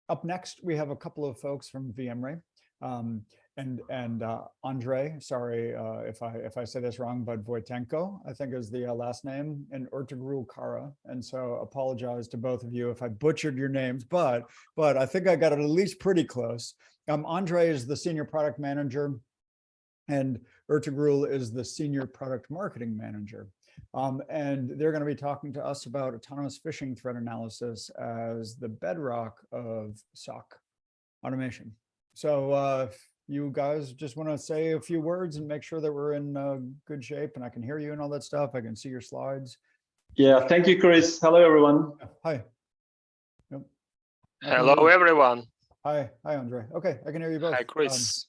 Up next, we have a couple of folks from VMRay. And Andre, sorry if I say this wrong, but Voitenko, I think is the last name, and Ertugrul Kara. And so apologize to both of you if I butchered your names, but I think I got it at least pretty close. Andre is the senior product manager, and Ertugrul is the senior product marketing manager. And they're going to be talking to us about autonomous phishing threat analysis as the bedrock of SOC automation. So you guys just want to say a few words and make sure that we're in good shape and I can hear you and all that stuff. I can see your slides. Yeah, thank you, Chris. Hello, everyone. Hi. Yep. Hello, everyone. Hi, Andre. Okay, I can hear you both. Hi, Chris.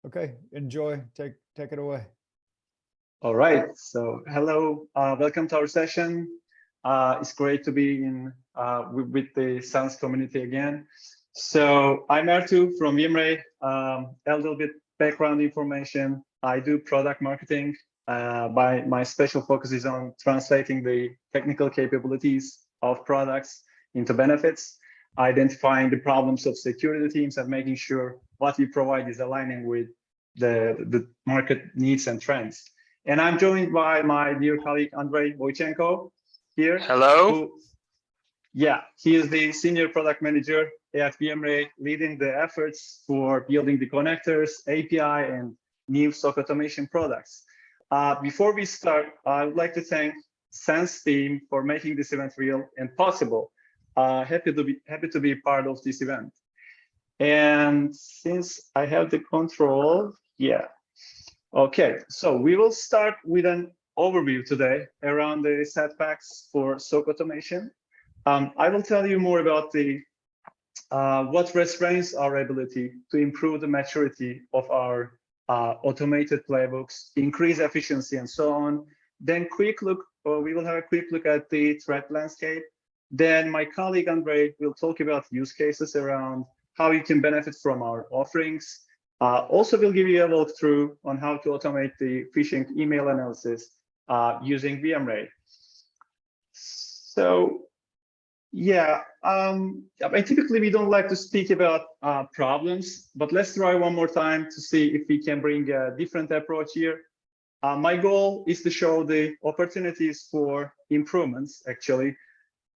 Okay, enjoy. Take it away. All right. So, hello. Welcome to our session. It's great to be in with the SANS community again. So, I'm Ertu from VMRay. A little bit background information. I do product marketing. My special focus is on translating the technical capabilities of products into benefits, identifying the problems of security teams, and making sure what we provide is aligning with the market needs and trends. And I'm joined by my dear colleague, Andrei Voitenko here. Hello. He is the senior product manager at VMRay, leading the efforts for building the connectors, API, and new SOC automation products. Before we start, I would like to thank SANS team for making this event real and possible. Happy to be part of this event. And since I have the control, okay, so we will start with an overview today around the setbacks for SOC automation. I will tell you more about what restrains our ability to improve the maturity of our automated playbooks, increase efficiency, and so on. Then we will have a quick look at the threat landscape. Then my colleague Andre will talk about use cases around how you can benefit from our offerings. Also, we'll give you a walkthrough on how to automate the phishing email analysis using VMRay. So, typically we don't like to speak about problems, but let's try one more time to see if we can bring a different approach here. My goal is to show the opportunities for improvements, actually.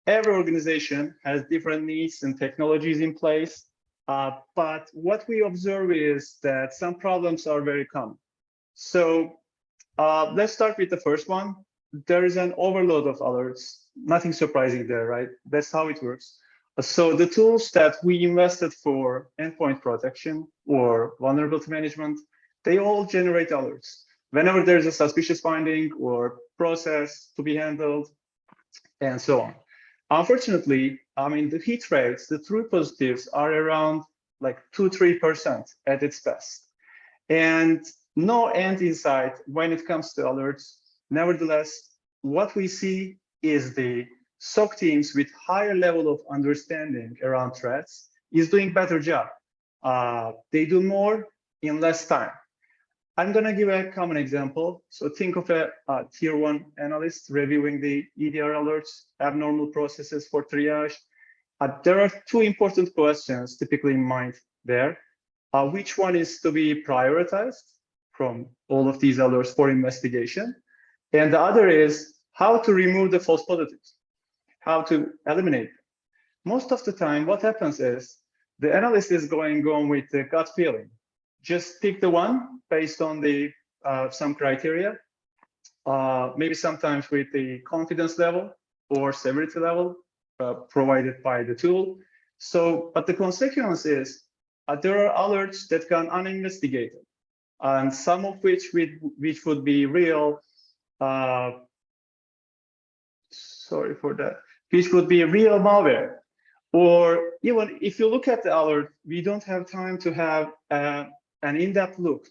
Every organization has different needs and technologies in place. But what we observe is that some problems are very common. So let's start with the first one. There is an overload of alerts. Nothing surprising there, right? That's how it works. So the tools that we invested for endpoint protection or vulnerability management, they all generate alerts. Whenever there's a suspicious finding or process to be handled, and so on. Unfortunately, the hit rates, the true positives are around like 2-3% at its best. And no end in sight when it comes to alerts. Nevertheless, what we see is the SOC teams with higher level of understanding around threats is doing better job. They do more in less time. I'm going to give a common example. So think of a tier 1 analyst reviewing the EDR alerts, abnormal processes for triage. There are two important questions typically in mind there. Which one is to be prioritized from all of these alerts for investigation? And the other is how to remove the false positives, how to eliminate them. Most of the time, what happens is the analyst is going on with the gut feeling. Just pick the one based on the some criteria, maybe sometimes with the confidence level or severity level provided by the tool. So, but the consequence is there are alerts that gone uninvestigated, and some of which would be real. Sorry for that. Which would be real malware, or even if you look at the alert, we don't have time to have an in-depth look,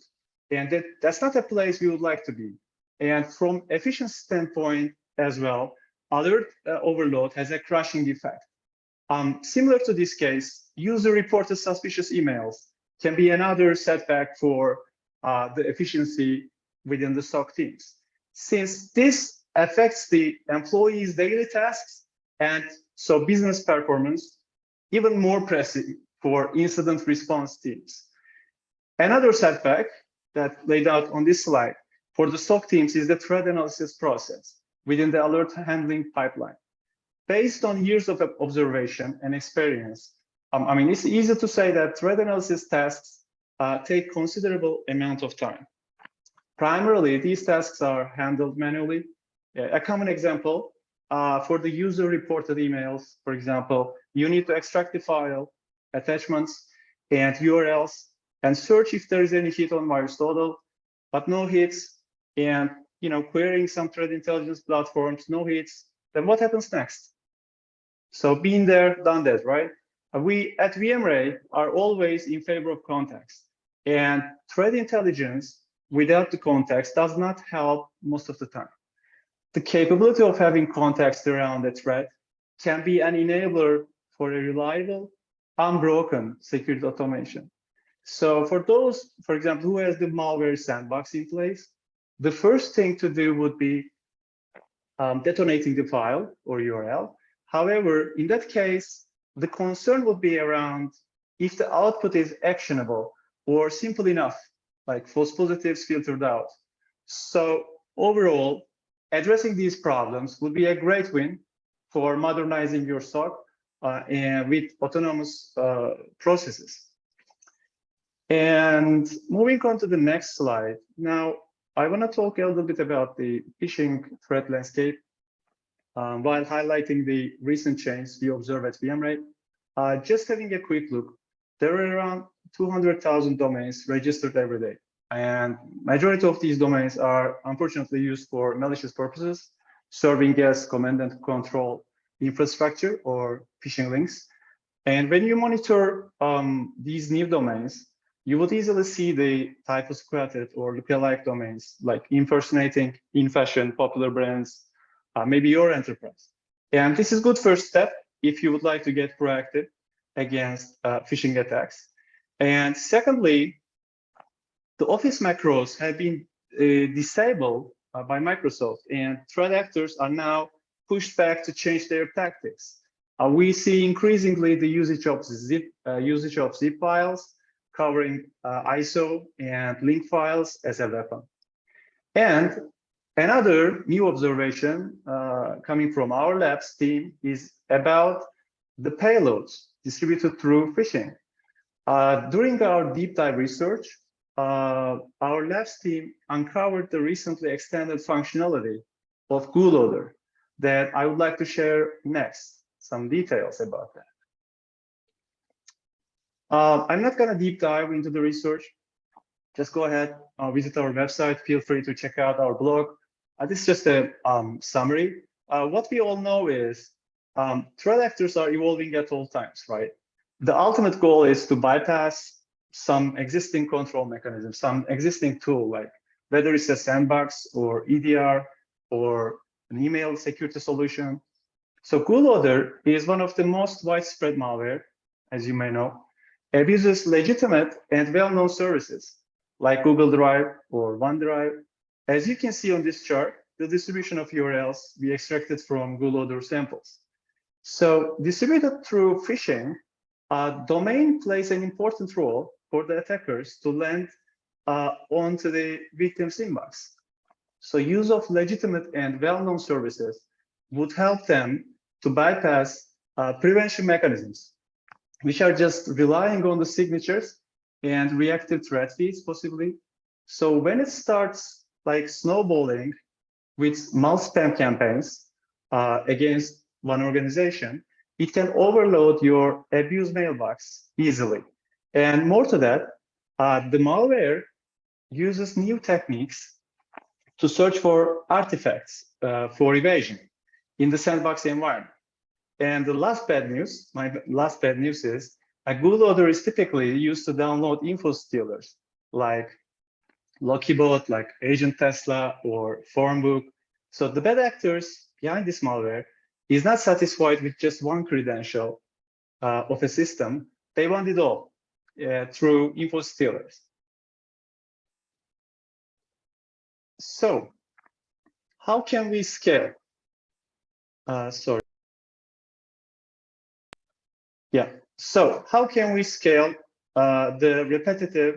and that's not a place we would like to be. And from efficiency standpoint as well, alert overload has a crushing effect. Similar to this case, user-reported suspicious emails can be another setback for the efficiency within the SOC teams. Since this affects the employees' daily tasks and so business performance, even more pressing for incident response teams. Another setback that laid out on this slide for the SOC teams is the threat analysis process within the alert handling pipeline. Based on years of observation and experience, I mean, it's easy to say that threat analysis tasks take considerable amount of time. Primarily, these tasks are handled manually. A common example for the user-reported emails, for example, you need to extract the file, attachments, and URLs, and search if there is any hit on VirusTotal, but no hits, and querying some threat intelligence platforms, no hits. Then what happens next? So been there, done that, right? We at VMRay are always in favor of context, and threat intelligence without the context does not help most of the time. The capability of having context around a threat can be an enabler for a reliable, unbroken security automation. So for those, for example, who has the malware sandbox in place, the first thing to do would be detonating the file or URL. However, in that case, the concern would be around if the output is actionable or simple enough, like false positives filtered out. So overall, addressing these problems would be a great win for modernizing your SOC and with autonomous processes. And moving on to the next slide. Now, I want to talk a little bit about the phishing threat landscape while highlighting the recent changes we observe at VMRay. Just having a quick look, there are around 200,000 domains registered every day. And majority of these domains are unfortunately used for malicious purposes, serving as command and control infrastructure or phishing links. And when you monitor these new domains, you would easily see the type of squatted or lookalike domains, like impersonating in fashion popular brands, maybe your enterprise. And this is good first step if you would like to get proactive against phishing attacks. And secondly, the Office macros have been disabled by Microsoft, and threat actors are now pushed back to change their tactics. We see increasingly the usage of zip files, covering ISO and link files as a weapon. And another new observation coming from our labs team is about the payloads distributed through phishing. During our deep dive research, our labs team uncovered the recently extended functionality of GULoader that I would like to share next, some details about that. I'm not going to deep dive into the research. Just go ahead, visit our website. Feel free to check out our blog. This is just a summary. What we all know is threat actors are evolving at all times, right? The ultimate goal is to bypass some existing control mechanism, some existing tool, like whether it's a sandbox or EDR or an email security solution. So GULoader is one of the most widespread malware, as you may know, abuses legitimate and well-known services like Google Drive or OneDrive. As you can see on this chart, the distribution of URLs we extracted from GULoader samples. So distributed through phishing, domain plays an important role for the attackers to land onto the victim's inbox. So use of legitimate and well-known services would help them to bypass prevention mechanisms, which are just relying on the signatures and reactive threat feeds possibly. So when it starts like snowballing with multi-spam campaigns against one organization, it can overload your abuse mailbox easily. And more to that, the malware uses new techniques to search for artifacts for evasion in the sandbox environment. And the last bad news, my last bad news is a GULoader is typically used to download info stealers like Lockybot, like Agent Tesla or Formbook. So the bad actors behind this malware is not satisfied with just one credential of a system. They want it all through info stealers. So how can we scale? Sorry. Yeah. So how can we scale the repetitive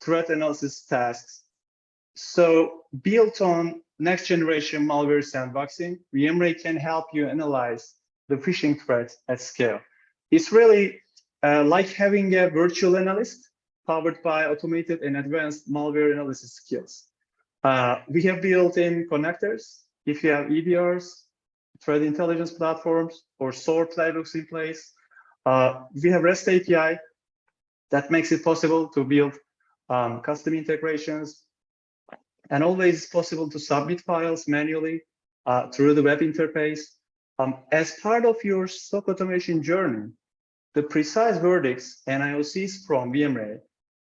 threat analysis tasks? So built on next generation malware sandboxing, VMRay can help you analyze the phishing threat at scale. It's really like having a virtual analyst powered by automated and advanced malware analysis skills. We have built-in connectors. If you have EDRs, threat intelligence platforms, or SOAR playbooks in place, we have REST API that makes it possible to build custom integrations, and always possible to submit files manually through the web interface. As part of your SOC automation journey, the precise verdicts and IOCs from VMRay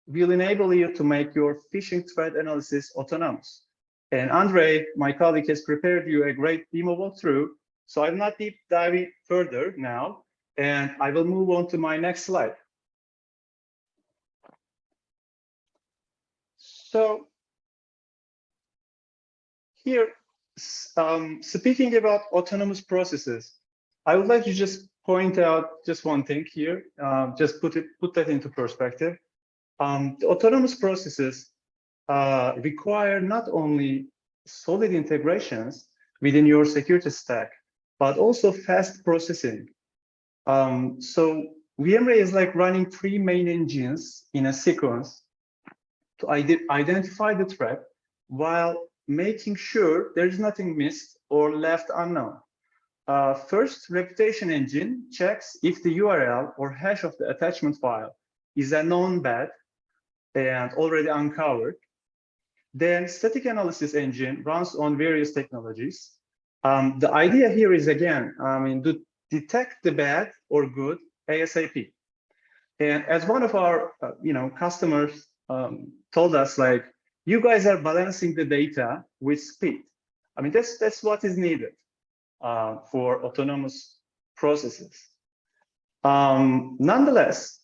will enable you to make your phishing threat analysis autonomous. And Andre, my colleague, has prepared you a great demo walkthrough, so I'm not deep diving further now, and I will move on to my next slide. So here, speaking about autonomous processes, I would like to just point out just one thing here, just put that into perspective. The autonomous processes require not only solid integrations within your security stack, but also fast processing. So VMRay is like running 3 main engines in a sequence to identify the threat while making sure there's nothing missed or left unknown. First, reputation engine checks if the URL or hash of the attachment file is a known bad and already uncovered. Then static analysis engine runs on various technologies. The idea here is, again, to detect the bad or good ASAP. And as one of our customers told us, like, you guys are balancing the data with speed. I mean, that's what is needed for autonomous processes. Nonetheless,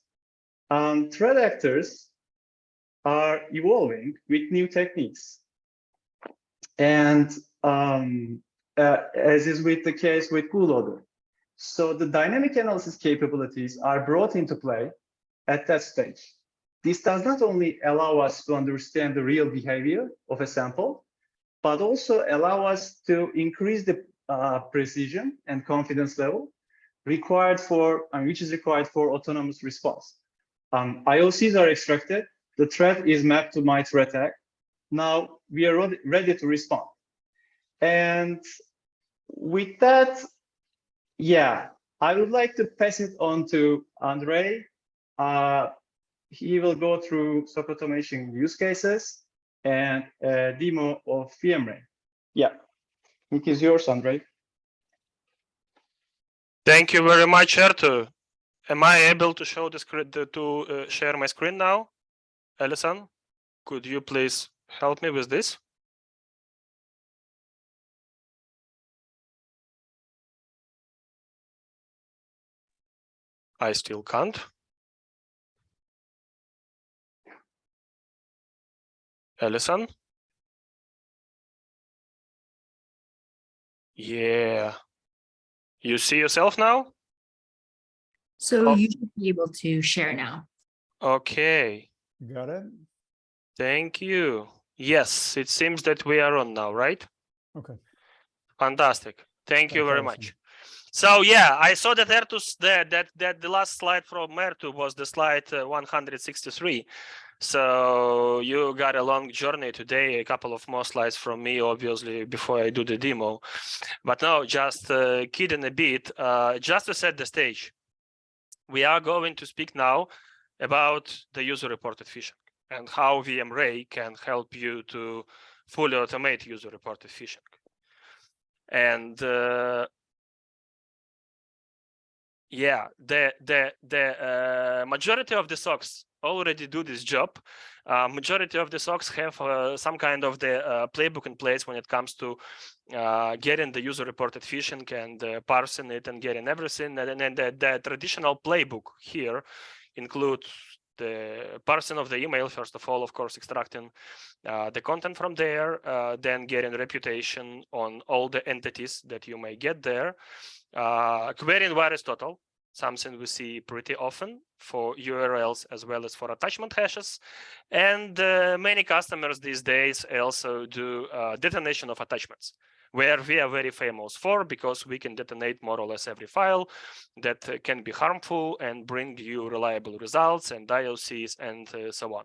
threat actors are evolving with new techniques. And as is with the case with bootloader. So the dynamic analysis capabilities are brought into play at that stage. This does not only allow us to understand the real behavior of a sample, but also allow us to increase the precision and confidence level required for, which is required for autonomous response. IOCs are extracted. The threat is mapped to my threat tag. Now we are ready to respond. And with that, yeah, I would like to pass it on to Andre. He will go through SOC automation use cases and a demo of VMRay. Yeah, it is yours, Andre. Thank you very much, Ertu. Am I able to show the screen, share my screen now? Alison, could you please help me with this? I still can't. Alison? Yeah. You see yourself now? So Oh. you should be able to share now. Okay. Got it? Thank you. Yes, it seems that we are on now, right? Okay. Fantastic. Thank you Thanks, very Alison. much. So yeah, I saw that Ertu's that the last slide from Ertu was the slide 163. So you got a long journey today, a couple of more slides from me, obviously, before I do the demo. But no, just kidding a bit, just to set the stage. We are going to speak now about the user-reported phishing and how VMRay can help you to fully automate user-reported phishing. And yeah, the majority of the SOCs already do this job. Majority of the SOCs have some kind of the playbook in place when it comes to getting the user-reported phishing and parsing it and getting everything. And then the traditional playbook here includes the parsing of the email, first of all, of course, extracting the content from there, then getting reputation on all the entities that you may get there, querying VirusTotal, something we see pretty often for URLs as well as for attachment hashes. And many customers these days also do detonation of attachments, where we are very famous for, because we can detonate more or less every file that can be harmful and bring you reliable results and IOCs and so on.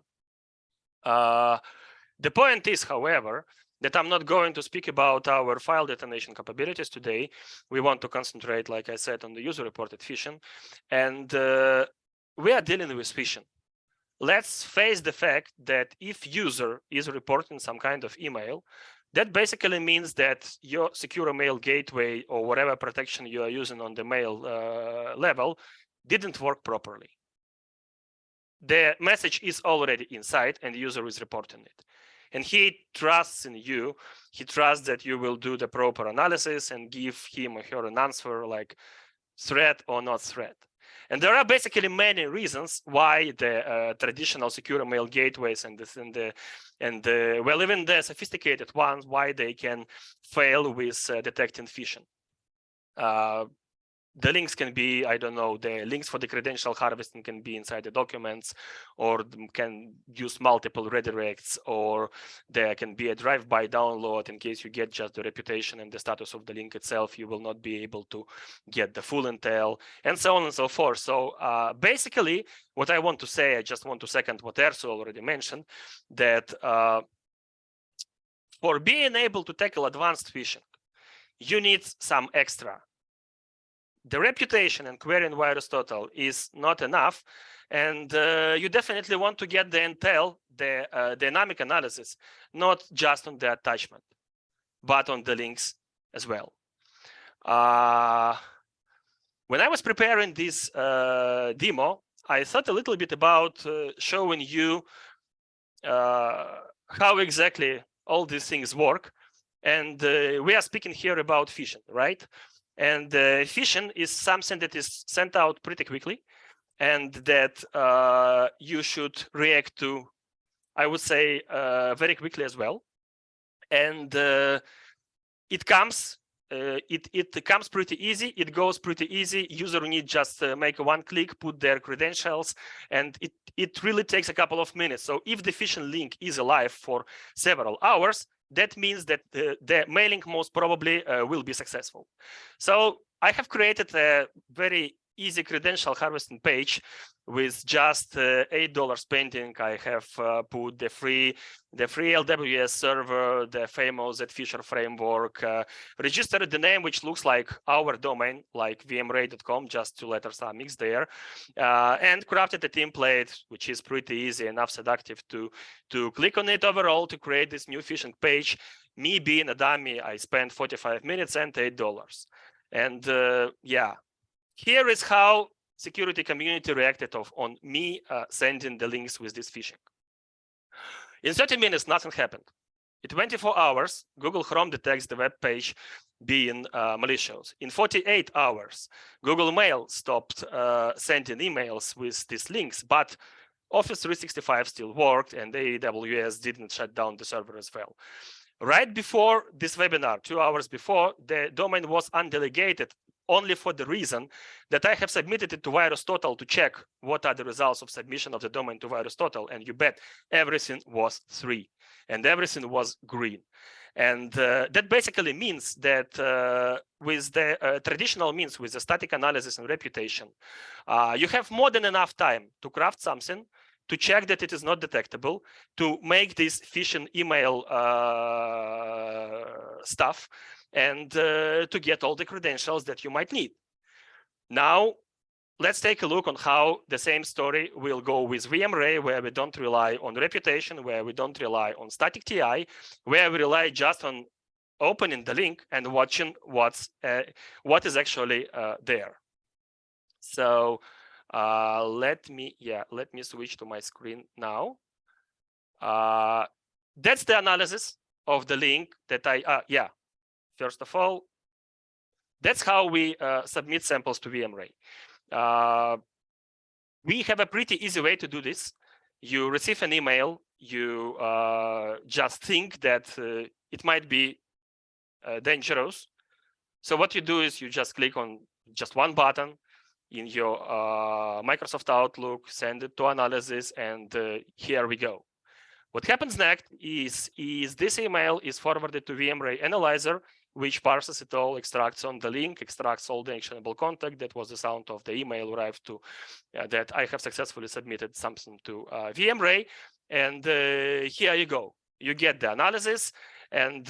The point is, however, that I'm not going to speak about our file detonation capabilities today. We want to concentrate, like I said, on the user-reported phishing. And we are dealing with phishing. Let's face the fact that if user is reporting some kind of email, that basically means that your secure mail gateway or whatever protection you are using on the mail level didn't work properly. The message is already inside and the user is reporting it. And he trusts in you. He trusts that you will do the proper analysis and give him or her an answer like threat or not threat. And there are basically many reasons why the traditional secure mail gateways and well, even the sophisticated ones, why they can fail with detecting phishing. The links can be, I don't know, the links for the credential harvesting can be inside the documents, or can use multiple redirects, or there can be a drive-by download in case you get just the reputation and the status of the link itself. You will not be able to get the full intel, and so on and so forth. So basically, what I want to say, I just want to second what Erso already mentioned, that for being able to tackle advanced phishing, you need some extra. The reputation and querying VirusTotal is not enough, and you definitely want to get the intel, the dynamic analysis, not just on the attachment, but on the links as well. When I was preparing this demo, I thought a little bit about showing you how exactly all these things work. And we are speaking here about phishing, right? And phishing is something that is sent out pretty quickly and that you should react to, I would say, very quickly as well. And it comes pretty easy. It goes pretty easy. User need just make one click, put their credentials, and it really takes a couple of minutes. So if the phishing link is alive for several hours, that means that the mailing most probably will be successful. So I have created a very easy credential harvesting page with just $8 spending. I have put the free LWS server, the famous Fisher framework, registered the name which looks like our domain, like VMRay.com, just two letters are mixed there, and crafted a template which is pretty easy enough seductive to click on it overall to create this new phishing page. Me being a dummy, I spent 45 minutes and $8. And yeah, here is how security community reacted on me sending the links with this phishing. In 30 minutes, nothing happened. In 24 hours, Google Chrome detects the web page being malicious. In 48 hours, Google Mail stopped sending emails with these links, but Office 365 still worked and AWS didn't shut down the server as well. Right before this webinar, 2 hours before, the domain was undelegated only for the reason that I have submitted it to VirusTotal to check what are the results of submission of the domain to VirusTotal, and you bet everything was 3 and everything was green. And that basically means that with the traditional means, with the static analysis and reputation, you have more than enough time to craft something, to check that it is not detectable, to make this phishing email stuff, and to get all the credentials that you might need. Now, let's take a look on how the same story will go with VMRay, where we don't rely on reputation, where we don't rely on static TI, where we rely just on opening the link and watching what is actually there. So let me switch to my screen now. That's the analysis of the link that first of all, that's how we submit samples to VMRay. We have a pretty easy way to do this. You receive an email, you just think that it might be dangerous. So what you do is you just click on just one button, in your Microsoft Outlook, send it to analysis, and here we go. What happens next is this email is forwarded to VMRay analyzer, which parses it all, extracts on the link, extracts all the actionable content. That was the sound of the email arrived to that I have successfully submitted something to VMRay. And here you go. You get the analysis. And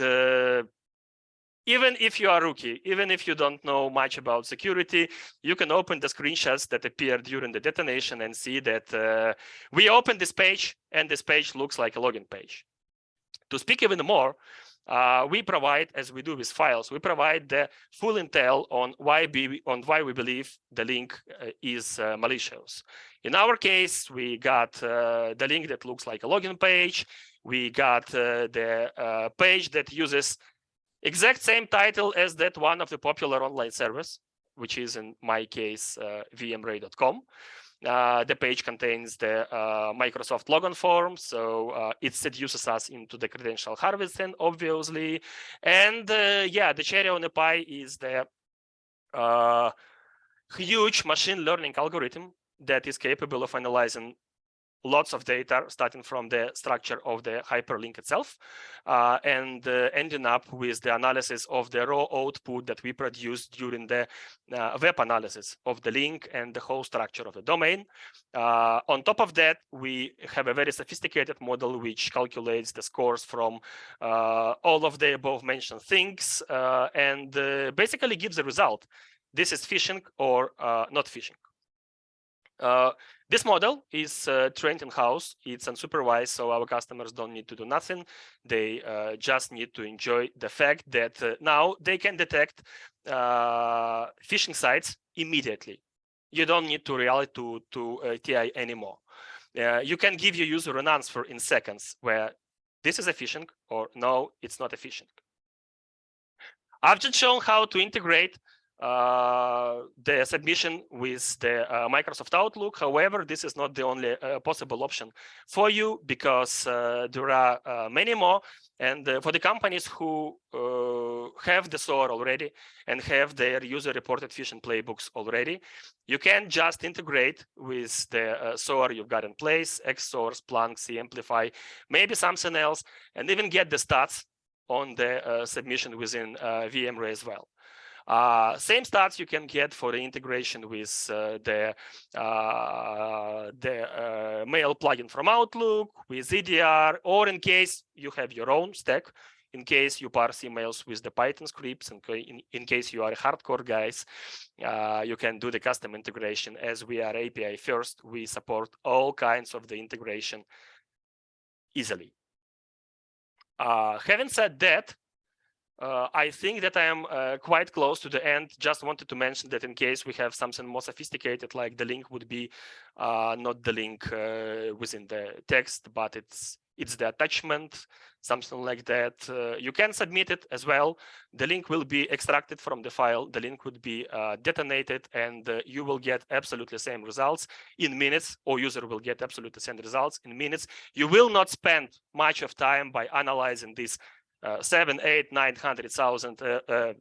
even if you are a rookie, even if you don't know much about security, you can open the screenshots that appear during the detonation and see that we opened this page, and this page looks like a login page. To speak even more, we provide, as we do with files, we provide the full intel on why we believe the link is malicious. In our case, we got the link that looks like a login page. We got the page that uses exact same title as that one of the popular online service, which is in my case, VMRay.com. The page contains the Microsoft login form, so it seduces us into the credential harvesting, obviously. And yeah, the cherry on the pie is the huge machine learning algorithm that is capable of analyzing lots of data, starting from the structure of the hyperlink itself, and ending up with the analysis of the raw output that we produce during the web analysis of the link and the whole structure of the domain. On top of that, we have a very sophisticated model which calculates the scores from all of the above mentioned things and basically gives a result. This is phishing or not phishing. This model is trained in-house. It's unsupervised, so our customers don't need to do nothing. They just need to enjoy the fact that now they can detect phishing sites immediately. You don't need to rely to TI anymore. You can give your user an answer in seconds where this is a phishing or no, it's not a phishing. I've just shown how to integrate the submission with the Microsoft Outlook. However, this is not the only possible option for you, because there are many more. And for the companies who have the SOAR already and have their user-reported phishing playbooks already, you can just integrate with the SOAR you've got in place, XSource, Splunk, Amplify, maybe something else, and even get the stats on the submission within VMRay as well. Same stats you can get for the integration with the mail plugin from Outlook, with EDR, or in case you have your own stack, in case you parse emails with the Python scripts, and in case you are hardcore guys, you can do the custom integration. As we are API first, we support all kinds of the integration easily. Having said that, I think that I am quite close to the end. Just wanted to mention that in case we have something more sophisticated, like the link would be not the link within the text, but it's the attachment, something like that. You can submit it as well. The link will be extracted from the file. The link would be detonated, and you will get absolutely the same results in minutes, or user will get absolutely the same results in minutes. You will not spend much of time by analyzing this 7, 8, 900,000.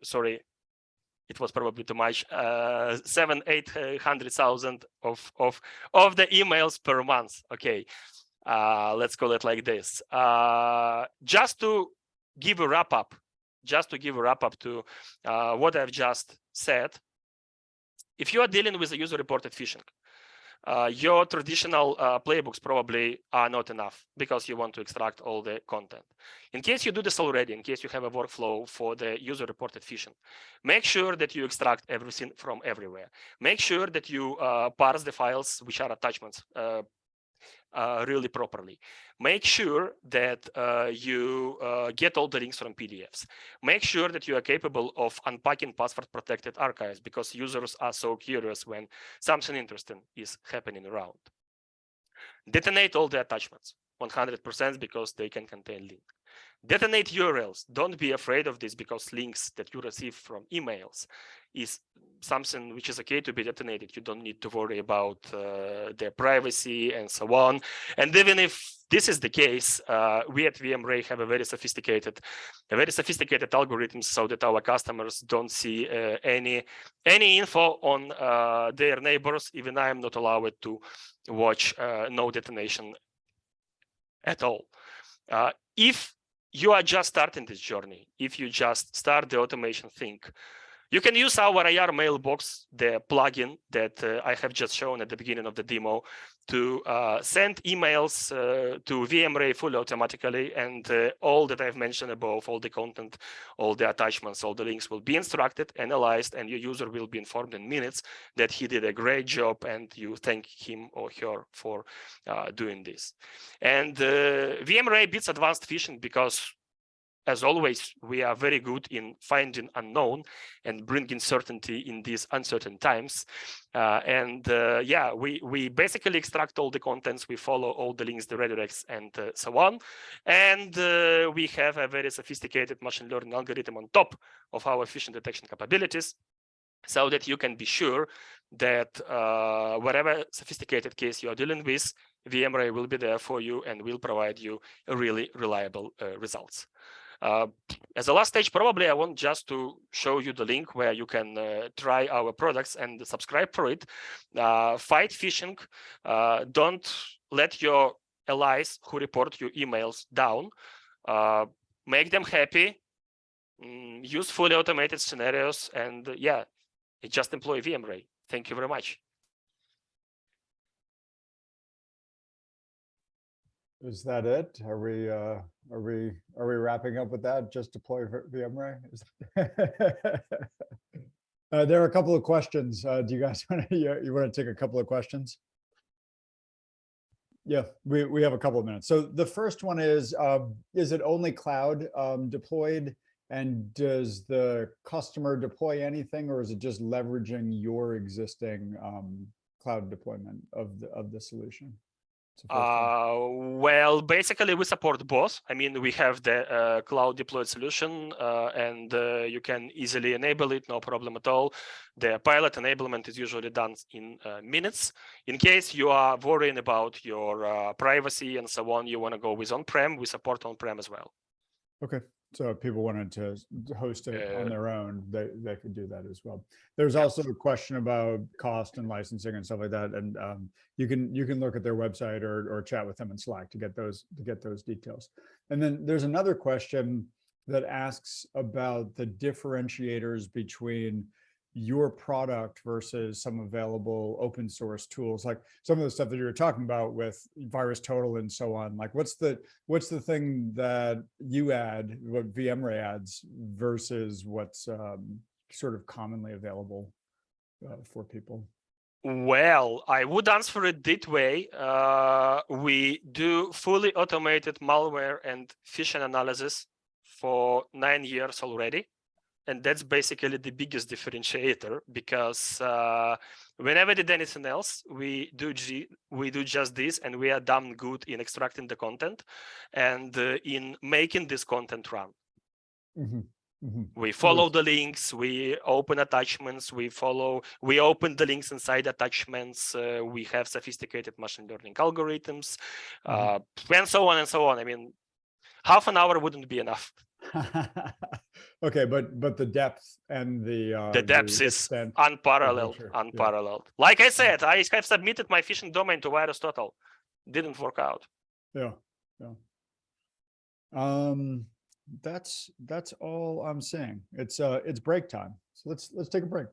Sorry, it was probably too much. 7, 800,000 of the emails per month. Okay, let's call it like this. Just to give a wrap up, to what I've just said. If you are dealing with a user-reported phishing, your traditional playbooks probably are not enough because you want to extract all the content. In case you do this already, in case you have a workflow for the user-reported phishing, make sure that you extract everything from everywhere. Make sure that you parse the files, which are attachments, really properly. Make sure that you get all the links from PDFs. Make sure that you are capable of unpacking password-protected archives, because users are so curious when something interesting is happening around. Detonate all the attachments, 100%, because they can contain links. Detonate URLs. Don't be afraid of this, because links that you receive from emails is something which is okay to be detonated. You don't need to worry about their privacy and so on. And even if this is the case, we at VMRay have a very sophisticated algorithm so that our customers don't see any info on their neighbors. Even I am not allowed to watch no detonation at all. If you are just starting this journey, if you just start the automation thing, you can use our IR mailbox, the plugin that I have just shown at the beginning of the demo, to send emails to VMRay fully automatically, and all that I've mentioned above, all the content, all the attachments, all the links will be instructed, analyzed, and your user will be informed in minutes that he did a great job, and you thank him or her for doing this. And VMRay beats advanced phishing because, as always, we are very good in finding unknown and bringing certainty in these uncertain times. Yeah, we basically extract all the contents, we follow all the links, the redirects, and so on. And we have a very sophisticated machine learning algorithm on top of our phishing detection capabilities, so that you can be sure that whatever sophisticated case you are dealing with, VMRay will be there for you and will provide you really reliable results. As a last stage, probably I want just to show you the link where you can try our products and subscribe for it. Fight phishing. Don't let your allies who report your emails down. Make them happy. Use fully automated scenarios, and yeah, just employ VMRay. Thank you very much. Is that it? Are we wrapping up with that? Just deploy VMRay? There are a couple of questions. Do you guys want to you want to take a couple of questions? Yeah, we have a couple of minutes. So the first one is it only cloud deployed? And does the customer deploy anything, or is it just leveraging your existing cloud deployment of the solution? Well, basically we support both. I mean, we have the cloud deployed solution, and you can easily enable it, no problem at all. The pilot enablement is usually done in minutes. In case you are worrying about your privacy and so on, you want to go with on-prem, we support on-prem as well. Okay. So if people wanted to host it on their own, they could do that as well. There's also a question about cost and licensing and stuff like that, and you can look at their website or chat with them in Slack to get those details. And then there's another question that asks about the differentiators between your product versus some available open source tools, like some of the stuff that you were talking about with VirusTotal and so on. Like what's the thing that you add, what VMRay adds, versus what's sort of commonly available for people? Well, I would answer it this way. We do fully automated malware and phishing analysis for 9 years already. And that's basically the biggest differentiator, because we never did anything else. We do just this, and we are damn good in extracting the content and in making this content run. Mm-hmm. Mm-hmm. We follow the links, we open attachments, we open the links inside attachments, we have sophisticated machine learning algorithms, and so on and so on. I mean, half an hour wouldn't be enough. Okay, but the depth and the depth is unparalleled. Yeah. Like I said, I have submitted my phishing domain to VirusTotal. Didn't work out. Yeah. That's all I'm saying. It's break time. So let's take a break.